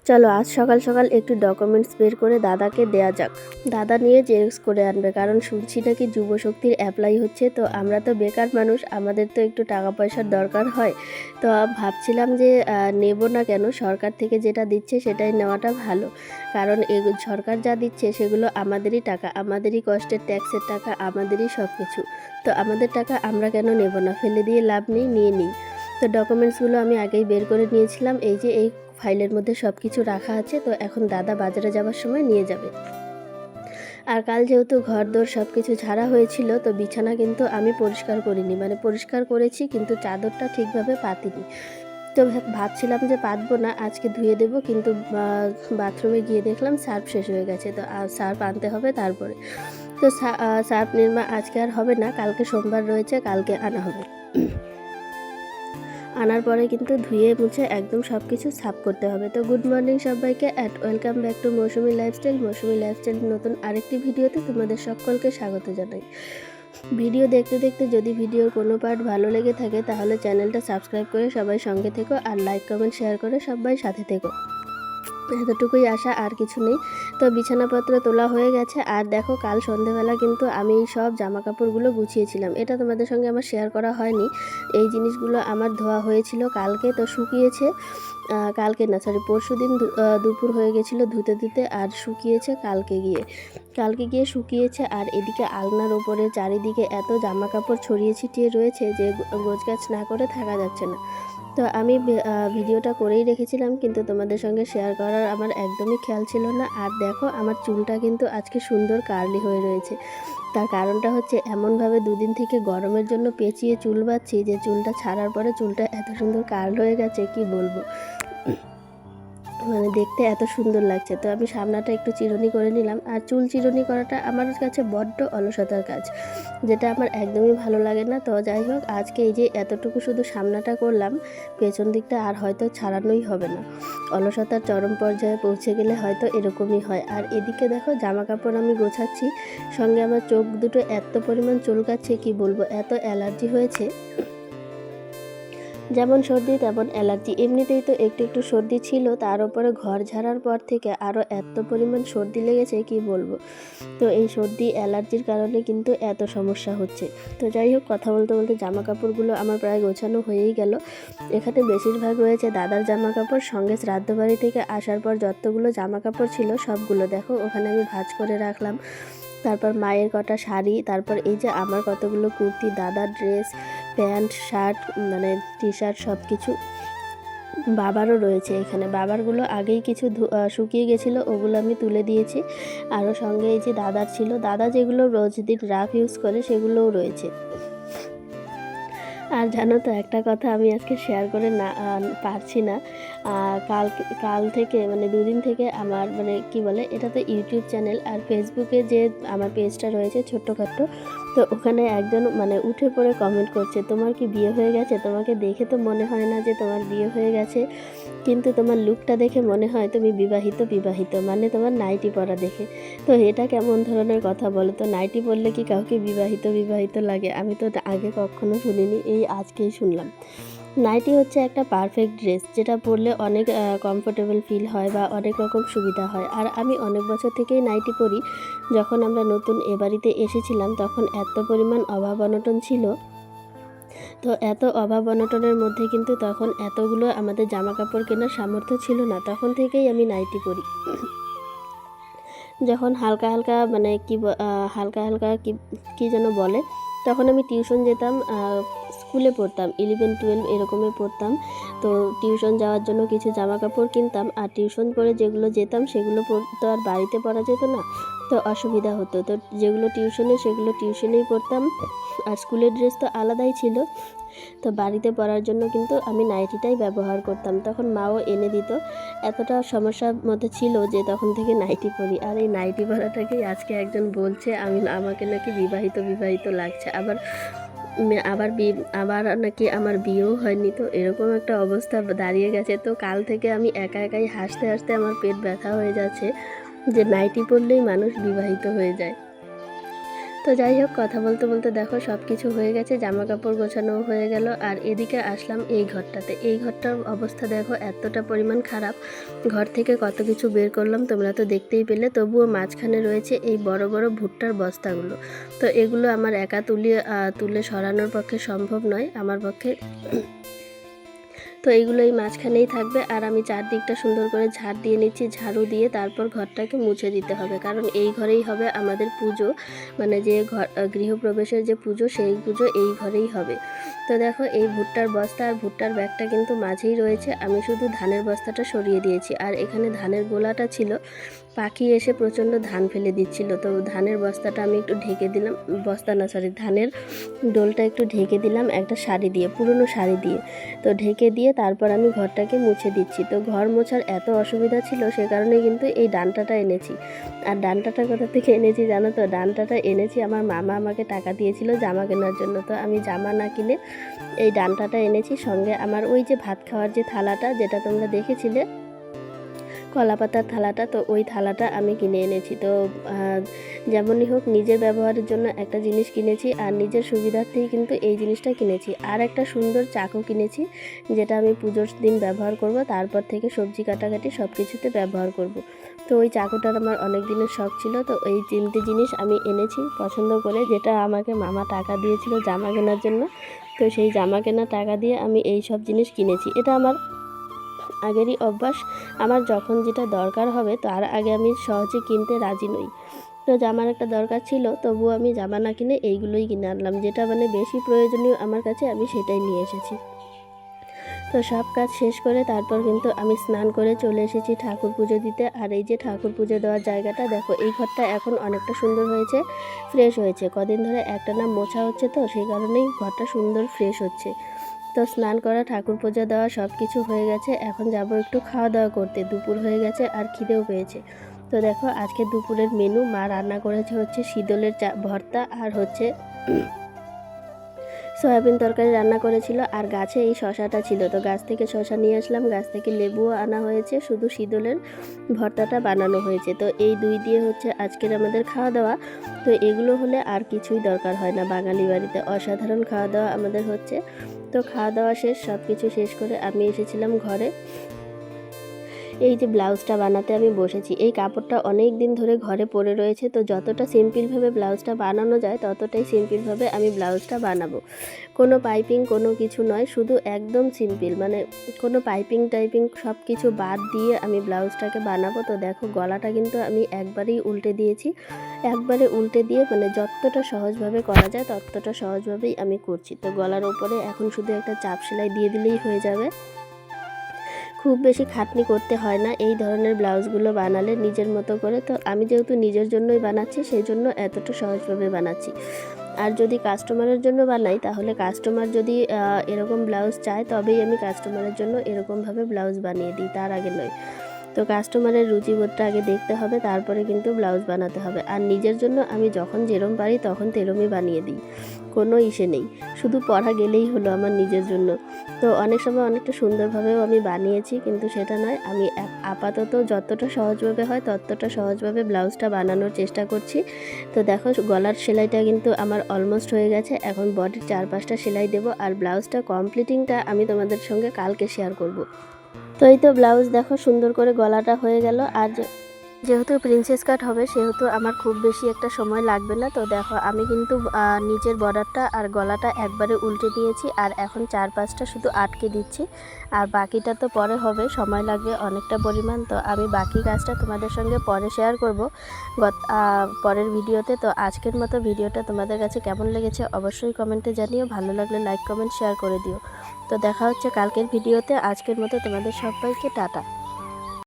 চলো আজ সকাল সকাল একটু ডকুমেন্টস বের করে দাদাকে দেয়া যাক। দাদা নিয়ে জেরক্স করে আনবে, কারণ শুনছি নাকি যুবশক্তির অ্যাপ্লাই হচ্ছে। তো আমরা তো বেকার মানুষ, আমাদের তো একটু টাকা পয়সার দরকার হয়। তো ভাবছিলাম যে নেব না কেন, সরকার থেকে যেটা দিচ্ছে সেটাই নেওয়াটা ভালো। কারণ সরকার যা দিচ্ছে সেগুলো আমাদেরই টাকা, আমাদেরই কষ্টের ট্যাক্সের টাকা, আমাদেরই সব কিছু। তো আমাদের টাকা আমরা কেন নেব না, ফেলে দিয়ে লাভ নেই, নিয়ে নিই। তো ডকুমেন্টসগুলো আমি আগেই বের করে নিয়েছিলাম, এই যে এই ফাইলের মধ্যে সব কিছু রাখা আছে। তো এখন দাদা বাজারে যাওয়ার সময় নিয়ে যাবে। আর কাল যেহেতু ঘরদোর সব কিছু ঝাড়া হয়েছিল, তো বিছানা কিন্তু আমি পরিষ্কার করিনি, মানে পরিষ্কার করেছি কিন্তু চাদরটা ঠিকভাবে পাতিনি। তো ভাবছিলাম যে পাতবো না, আজকে ধুয়ে দেবো, কিন্তু বাথরুমে গিয়ে দেখলাম সার্ফ শেষ হয়ে গেছে। তো সার্ফ আনতে হবে তারপরে। তো সার্ফ নির্মা আজকে আর হবে না, কালকে সোমবার রয়েছে, কালকে আনা হবে। আনার পরে কিন্তু ধুয়ে মুছে একদম সব কিছু সাফ করতে হবে। তো গুড মর্নিং সবাইকে, welcome back to Moushumi Lifestyle. Moushumi Lifestyle নতুন আরেকটি ভিডিওতে তোমাদের সকলকে স্বাগত জানাই। ভিডিও দেখতে দেখতে যদি ভিডিওর কোনো পার্ট ভালো লেগে থাকে তাহলে চ্যানেলটা সাবস্ক্রাইব করে সবাই সঙ্গে থেকো, আর লাইক কমেন্ট শেয়ার করে সবাই সাথে থেকো, এতটুকুই আশা, আর কিছু নেই। তো বিছানাপত্র তোলা হয়ে গেছে। আর দেখো, কাল সন্ধেবেলা কিন্তু আমি সব জামা কাপড়গুলো গুছিয়েছিলাম, এটা তোমাদের সঙ্গে আমার শেয়ার করা হয়নি। এই জিনিসগুলো আমার ধোয়া হয়েছিল কালকে, তো শুকিয়েছে কালকে না, সরি পরশু দিন দুপুর হয়ে গেছিলো ধুতে ধুতে, আর শুকিয়েছে কালকে গিয়ে শুকিয়েছে। আর এদিকে আলনার ওপরে চারিদিকে এত জামা কাপড় ছড়িয়ে ছিটিয়ে রয়েছে যে গোছগাছ না করে থাকা যাচ্ছে না। তো আমি ভিডিওটা করেই রেখেছিলাম, কিন্তু তোমাদের সঙ্গে শেয়ার করার আমার একদমই খেয়াল ছিল না। আর দেখো, আমার চুলটা কিন্তু আজকে সুন্দর কার্লি হয়ে রয়েছে। তার কারণটা হচ্ছে, এমনভাবে দুদিন থেকে গরমের জন্য পেঁচিয়ে চুল বাঁধছি যে চুলটা ছাড়ার পরে চুলটা এত সুন্দর কার্ল হয়ে গেছে, কি বলবো, মানে দেখতে এত সুন্দর লাগছে। তো আমি সামনাটা একটু চিরুনি করে নিলাম। আর চুল চিরুনি করাটা আমার কাছে বড্ড অলসতার কাজ, যেটা আমার একদমই ভালো লাগে না। তো যাই হোক, আজকে এই যে এতটুকু শুধু সামনাটা করলাম, পেছন দিকটা আর হয়তো ছাড়ানোই হবে না। অলসতার চরম পর্যায়ে পৌঁছে গেলে হয়তো এরকমই হয়। আর এদিকে দেখো, জামা কাপড় আমি গোছাচ্ছি, সঙ্গে আমার চোখ দুটো এত পরিমাণ চুলকাচ্ছে, কি বলবো, এত অ্যালার্জি হয়েছে। যেমন সর্দি তেমন অ্যালার্জি, এমনিতেই তো একটু একটু সর্দি ছিল, তার উপরে ঘর ঝাড়ার পর থেকে আরও এত পরিমাণ সর্দি লেগেছে, কি বলবো। তো এই সর্দি অ্যালার্জির কারণে কিন্তু এত সমস্যা হচ্ছে। তো যাই হোক, কথা বলতে বলতে জামা কাপড়গুলো আমার প্রায় গোছানো হয়েই গেল। এখানে বেশিরভাগ রয়েছে দাদার জামা কাপড়, সঙ্গে শ্রাদ্ধ বাড়ি থেকে আসার পর যতগুলো জামা কাপড় ছিল সবগুলো দেখো ওখানে আমি ভাঁজ করে রাখলাম। তারপর মায়ের কটা শাড়ি, তারপর এই যে আমার কতগুলো কুর্তি, দাদার ড্রেস, প্যান্ট, শার্ট, মানে টি শার্ট, সব কিছু। বাবারও রয়েছে এখানে, বাবারগুলো আগেই কিছু শুকিয়ে গেছিলো, ওগুলো আমি তুলে দিয়েছি। আরও সঙ্গে এই যে দাদার ছিল, দাদা যেগুলো রোজদিন রাফ ইউজ করে সেগুলোও রয়েছে। আর জানো তো, একটা কথা আমি আজকে শেয়ার করে না পারছি না। কাল থেকে, মানে দুদিন থেকে আমার, মানে কি বলে, এটা তো ইউটিউব চ্যানেল, আর ফেসবুকে যে আমার পেজটা রয়েছে ছোট্টখাট্টো, তো ওখানে একজন মানে উঠে পড়ে কমেন্ট করছে, তোমার কি বিয়ে হয়ে গেছে? তোমাকে দেখে তো মনে হয় না যে তোমার বিয়ে হয়ে গেছে, কিন্তু তোমার লুকটা দেখে মনে হয় তুমি বিবাহিত, মানে তোমার নাইটি পরা দেখে। তো এটা কেমন ধরনের কথা বলো তো, নাইটি পরলে কি কাউকে বিবাহিত লাগে? আমি তো আগে কখনো শুনিনি, এই আজকেই শুনলাম। নাইটি হচ্ছে একটা পারফেক্ট ড্রেস, যেটা পরলে অনেক কমফোর্টেবল ফিল হয় বা অনেক রকম সুবিধা হয়। আর আমি অনেক বছর থেকেই নাইটি পরি। যখন আমরা নতুন এ বাড়িতে এসেছিলাম তখন এত পরিমাণ অভাব অনটন ছিল, তো এত অভাব অনটনের মধ্যে কিন্তু তখন এতগুলো আমাদের জামা কাপড় কেনার সামর্থ্য ছিল না, তখন থেকেই আমি নাইটি পরি। যখন হালকা হালকা, মানে হালকা হালকা কি যেন বলে, তখন আমি টিউশন যেতাম, স্কুলে পড়তাম, 11-12 এরকমে পড়তাম। তো টিউশন যাওয়ার জন্য কিছু জামা কাপড় কিনতাম, আর টিউশন পরে যেগুলো যেতাম সেগুলো তো আর বাড়িতে পরা যেত না, তো অসুবিধা হতো। তো যেগুলো টিউশনে সেগুলো টিউশনেই পরতাম, আর স্কুলের ড্রেস তো আলাদাই ছিল। তো বাড়িতে পরার জন্য কিন্তু আমি নাইটিটাই ব্যবহার করতাম, তখন মাও এনে দিত। এতটা সমস্যার মধ্যে ছিল যে তখন থেকে নাইটি পরি। আর এই নাইটি পরাটাকেই আজকে একজন বলছে আমাকে নাকি বিবাহিত লাগছে, আবার আবার নাকি আমার বিয়েও হয়নি। তো এরকম একটা অবস্থা দাঁড়িয়ে গেছে। তো কাল থেকে আমি একাই হাসতে হাসতে আমার পেট ব্যথা হয়ে যাচ্ছে যে নাইটি পরলেই মানুষ বিবাহিত হয়ে যায়। তো যাই হোক, কথা বলতে বলতে দেখো সব কিছু হয়ে গেছে, জামা কাপড় গোছানো হয়ে গেল। আর এদিকে আসলাম এই ঘরটাতে। এই ঘরটার অবস্থা দেখো এতটা পরিমাণ খারাপ। ঘর থেকে কত কিছু বের করলাম তোমরা তো দেখতেই পেলে, তবুও মাঝখানে রয়েছে এই বড় বড় ভুট্টার বস্তাগুলো। তো এগুলো আমার একা তুলে সরানোর পক্ষে সম্ভব নয় আমার পক্ষে। তো এইগুলো এই মাঝখানেই থাকবে। আর আমি চারদিকটা সুন্দর করে ঝাড় দিয়ে নিচ্ছি, ঝাড়ু দিয়ে তারপর ঘরটাকে মুছে দিতে হবে, কারণ এই ঘরেই হবে আমাদের পুজো, মানে যে ঘর গৃহপ্রবেশের যে পুজো, সেই পুজো এই ঘরেই হবে। তো দেখো এই ভুট্টার বস্তা আর ভুট্টার ব্যাগটা কিন্তু মাঝেই রয়েছে, আমি শুধু ধানের বস্তাটা সরিয়ে দিয়েছি। আর এখানে ধানের গোলাটা ছিল, পাখি এসে প্রচণ্ড ধান ফেলে দিচ্ছিল, তো ধানের বস্তাটা আমি একটু ঢেকে দিলাম, ধানের ডোলটা একটু ঢেকে দিলাম একটা শাড়ি দিয়ে, পুরনো শাড়ি দিয়ে। তো ঢেকে দিয়ে তারপর আমি ঘরটাকে মুছে দিচ্ছি। তো ঘর মোছার এত অসুবিধা ছিল, সে কারণে কিন্তু এই ডান্টাটা এনেছি। আর ডান্টাটা কোথা থেকে এনেছি জানো তো? ডান্টাটা এনেছি, আমার মামা আমাকে টাকা দিয়েছিল জামা কেনার জন্য। তো আমি জামা না কিনে এই ডান্টাটা এনেছি। সঙ্গে আমার ওই যে ভাত খাওয়ার যে থালাটা, যেটা তোমরা দেখেছিলে, কলা পাতার থালাটা, তো ওই থালাটা আমি কিনে এনেছি। তো যেমনই হোক, নিজের ব্যবহারের জন্য একটা জিনিস কিনেছি, আর নিজের সুবিধার্থেই কিন্তু এই জিনিসটা কিনেছি। আর একটা সুন্দর চাকু কিনেছি, যেটা আমি পুজোর দিন ব্যবহার করব, তারপর থেকে সবজি কাটাকাটি সব কিছুতে ব্যবহার করব। তো ওই চাকুটার আমার অনেক দিনের শখ ছিল। তো এই 3টে জিনিস আমি এনেছি পছন্দ করে, যেটা আমাকে মামা টাকা দিয়েছিল জামা কেনার জন্য। তো সেই জামা কেনার টাকা দিয়ে আমি এই সব জিনিস কিনেছি। এটা আমার আগেরই অভ্যাস, আমার যখন যেটা দরকার হবে তার আগে আমি সহজে কিনতে রাজি নই। তো জামার একটা দরকার ছিল, তবুও আমি জামা না কিনে এইগুলোই কিনে আনলাম, যেটা মানে বেশি প্রয়োজনীয় আমার কাছে, আমি সেটাই নিয়ে এসেছি। তো সব কাজ শেষ করে তারপর কিন্তু আমি স্নান করে চলে এসেছি ঠাকুর পুজো দিতে। আর এই যে ঠাকুর পুজো দেওয়ার জায়গাটা দেখো, এই ঘরটা এখন অনেকটা সুন্দর হয়েছে, ফ্রেশ হয়েছে। কদিন ধরে একটানা মোছা হচ্ছে, তো সেই কারণেই ঘরটা সুন্দর ফ্রেশ হচ্ছে। তো স্নান করা, ঠাকুর পূজা দেওয়া সব কিছু হয়ে গেছে। এখন যাব একটু খাওয়া দাওয়া করতে, দুপুর হয়ে গেছে আর খিদেও পেয়েছে। তো দেখো আজকে দুপুরের মেনু মা রান্না করেছে হচ্ছে শীতলের ভর্তা, আর হচ্ছে সয়াবিন তরকারি রান্না করেছিল। আর গাছে এই শশাটা ছিল, তো গাছ থেকে শশা নিয়ে আসলাম, গাছ থেকে লেবুও আনা হয়েছে, শুধু শীতলের ভর্তাটা বানানো হয়েছে। তো এই 2 দিয়ে হচ্ছে আজকের আমাদের খাওয়া দাওয়া। তো এগুলো হলে আর কিছুই দরকার হয় না, বাঙালি বাড়িতে অসাধারণ খাওয়া দাওয়া আমাদের হচ্ছে। তো খাওয়া দাওয়া শেষ, সব কিছু শেষ করে আমি এসেছিলাম ঘরে। এই যে ব্লাউজটা বানাতে আমি বসেছি, এই কাপড়টা অনেক দিন ধরে ঘরে পড়ে রয়েছে। তো যতটা সিম্পলভাবে ব্লাউজটা বানানো যায় ততটাই সিম্পলভাবে আমি ব্লাউজটা বানাবো। কোনো পাইপিং কোনো কিছু নয়, শুধু একদম সিম্পল, মানে কোনো পাইপিং টাইপিং সব কিছু বাদ দিয়ে আমি ব্লাউজটাকে বানাবো। তো দেখো গলাটা কিন্তু আমি একবারেই উল্টে দিয়েছি, একবারে উল্টে দিয়ে মানে যতটা সহজভাবে করা যায় ততটা সহজভাবেই আমি করছি। তো গলার ওপরে এখন শুধু একটা চাপ সেলাই দিয়ে দিলেই হয়ে যাবে, খুব বেশি খাটনি করতে হয় না এই ধরনের ব্লাউজগুলো বানালে নিজের মতো করে। তো আমি যেহেতু নিজের জন্যই বানাচ্ছি, সেই জন্য এতটা সহজভাবে বানাচ্ছি। আর যদি কাস্টমারের জন্য বানাই, তাহলে কাস্টমার যদি এরকম ব্লাউজ চায়, তবেই আমি কাস্টমারের জন্য এরকমভাবে ব্লাউজ বানিয়ে দিই, তার আগে নয়। তো কাস্টমারের রুচিবোধটা আগে দেখতে হবে, তারপরে কিন্তু ব্লাউজ বানাতে হবে। আর নিজের জন্য আমি যখন যেরম পারি তখন তেরমই বানিয়ে দিই, কোনো ইসে নেই, শুধু পরা গেলেই হলো আমার নিজের জন্য। তো অনেক সময় অনেকটা সুন্দরভাবেও আমি বানিয়েছি, কিন্তু সেটা নয়, আমি আপাতত যতটা সহজভাবে হয় ততটা সহজভাবে ব্লাউজটা বানানোর চেষ্টা করছি। তো দেখো গলার সেলাইটা কিন্তু আমার অলমোস্ট হয়ে গেছে, এখন বডির 4-5টা সেলাই দেবো। আর ব্লাউজটা কমপ্লিটিংটা আমি তোমাদের সঙ্গে কালকে শেয়ার করব। তো এই তো ব্লাউজ দেখো সুন্দর করে গলাটা হয়ে গেল। আর যেহেতু প্রিন্সেস কাট হবে, সেহেতু আমার খুব বেশি একটা সময় লাগবে না। তো দেখো আমি কিন্তু নিচের বর্ডারটা আর গলাটা একবারে উল্টে দিয়েছি, আর এখন 4-5টা শুধু আটকে দিচ্ছি, আর বাকিটা তো পরে হবে, সময় লাগবে অনেকটা পরিমাণ। তো আমি বাকি কাজটা তোমাদের সঙ্গে পরে শেয়ার করব পরের ভিডিওতে। তো আজকের মতো ভিডিওটা তোমাদের কাছে কেমন লেগেছে অবশ্যই কমেন্টে জানিও, ভালো লাগলে লাইক কমেন্ট শেয়ার করে দিও। তো দেখা হচ্ছে কালকের ভিডিওতে। আজকের মতো তোমাদের সবাইকে টাটা।